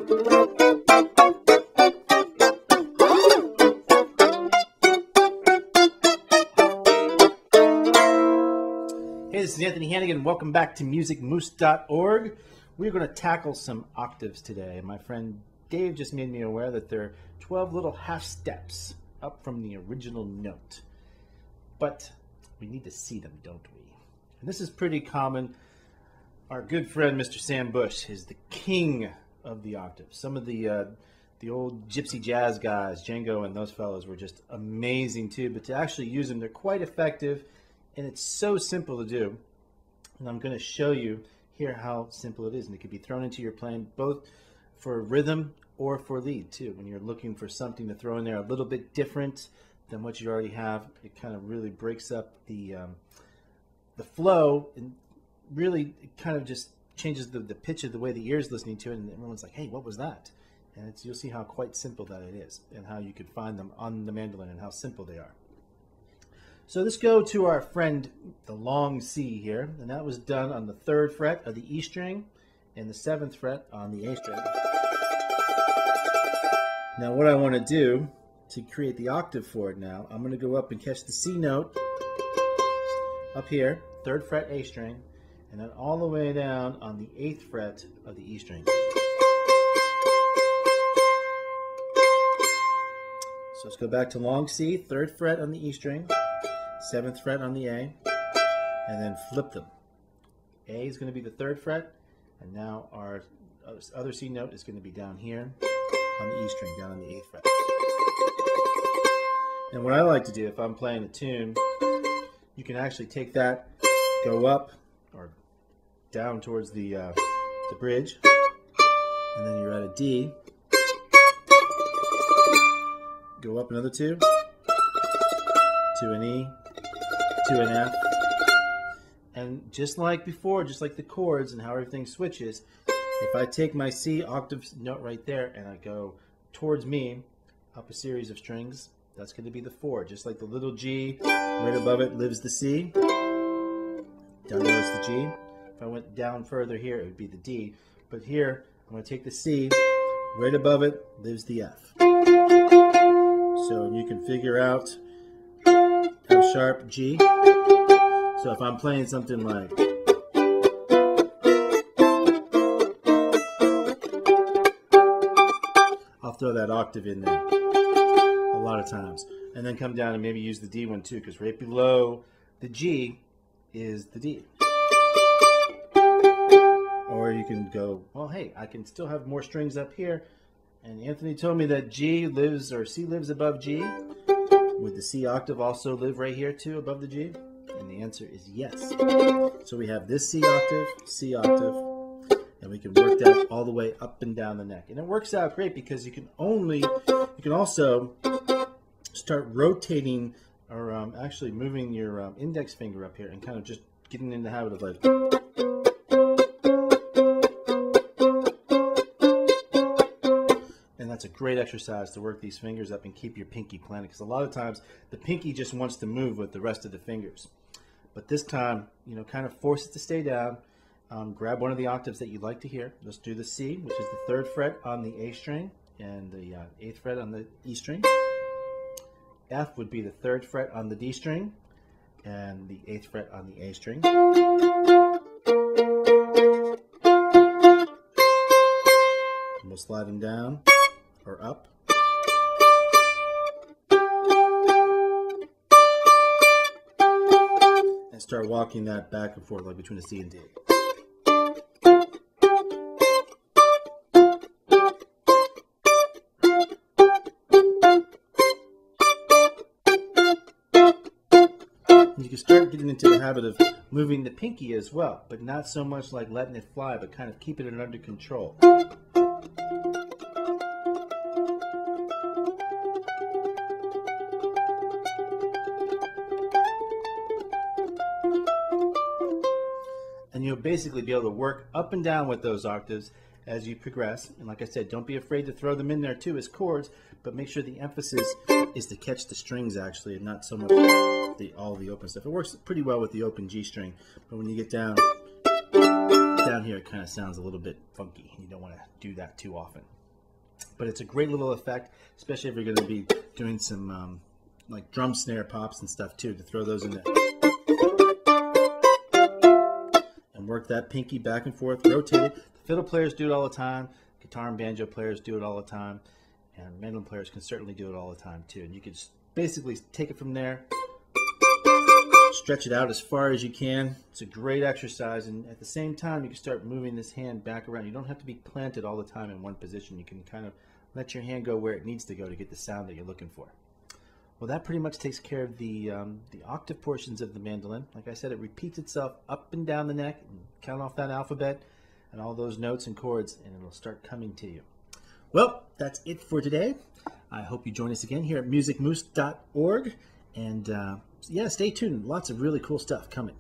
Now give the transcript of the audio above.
Hey, this is Anthony Hannigan. Welcome back to musicmoose.org. We're going to tackle some octaves today. My friend Dave just made me aware that there are 12 little half steps up from the original note. But we need to see them, don't we? And this is pretty common. Our good friend Mr. Sam Bush is the king of the octaves. Some of the old gypsy jazz guys, Django and those fellows, were just amazing too. But to actually use them, they're quite effective. And it's so simple to do, and I'm going to show you here how simple it is. And it can be thrown into your playing both for rhythm or for lead too. When you're looking for something to throw in there a little bit different than what you already have, it kind of really breaks up the flow, and really it kind of just changes the pitch of the way the ear is listening to it, and everyone's like, hey, what was that? And you'll see how quite simple that it is, and how you can find them on the mandolin and how simple they are. So let's go to our friend, the long C here, and that was done on the 3rd fret of the E string and the 7th fret on the A string. Now what I want to do to create the octave for it now, I'm going to go up and catch the C note up here, 3rd fret A string, and then all the way down on the 8th fret of the E string. So let's go back to long C, 3rd fret on the E string, 7th fret on the A, and then flip them. A is going to be the 3rd fret, and now our other C note is going to be down here on the E string, down on the 8th fret. And what I like to do if I'm playing a tune, you can actually take that, go up or down towards the bridge, and then you're at a D, go up another 2, to an E, to an F, and just like before, just like the chords and how everything switches, if I take my C octave note right there and I go towards me up a series of strings, that's going to be the 4. Just like the little G, right above it lives the C, down below is the G. If I went down further here, it would be the D, but here I'm going to take the C, right above it lives the F. So you can figure out F sharp, G. So if I'm playing something like I'll throw that octave in there a lot of times, and then come down and maybe use the D one too, because right below the G is the D. Or you can go, well, hey, I can still have more strings up here, and Anthony told me that G lives, or C lives above G. Would the C octave also live right here too, above the G? And the answer is yes. So we have this C octave, and we can work that all the way up and down the neck. And it works out great because you can also start rotating, or actually moving your index finger up here and kind of just getting in the habit of like, that's a great exercise to work these fingers up and keep your pinky planted, because a lot of times the pinky just wants to move with the rest of the fingers. But this time, you know, kind of force it to stay down. Grab one of the octaves that you like to hear. Let's do the C, which is the 3rd fret on the A string and the 8th fret on the E string. F would be the 3rd fret on the D string and the 8th fret on the A string. And we'll slide them down or up. And start walking that back and forth like between a C and D. And you can start getting into the habit of moving the pinky as well, but not so much like letting it fly, but kind of keeping it under control. And you'll basically be able to work up and down with those octaves as you progress. And like I said, don't be afraid to throw them in there too as chords, but make sure the emphasis is to catch the strings actually, and not so much all the open stuff. It works pretty well with the open G string, but when you get down here, it kind of sounds a little bit funky. You don't want to do that too often. But it's a great little effect, especially if you're going to be doing some like drum snare pops and stuff too, to throw those in there. And work that pinky back and forth, rotate it. The fiddle players do it all the time. Guitar and banjo players do it all the time. And mandolin players can certainly do it all the time too. And you can just basically take it from there, stretch it out as far as you can. It's a great exercise, and at the same time you can start moving this hand back around. You don't have to be planted all the time in one position. You can kind of let your hand go where it needs to go to get the sound that you're looking for. Well, that pretty much takes care of the octave portions of the mandolin. Like I said, it repeats itself up and down the neck, and count off that alphabet and all those notes and chords, and it'll start coming to you. Well, that's it for today. I hope you join us again here at musicmoose.org. And yeah, stay tuned. Lots of really cool stuff coming.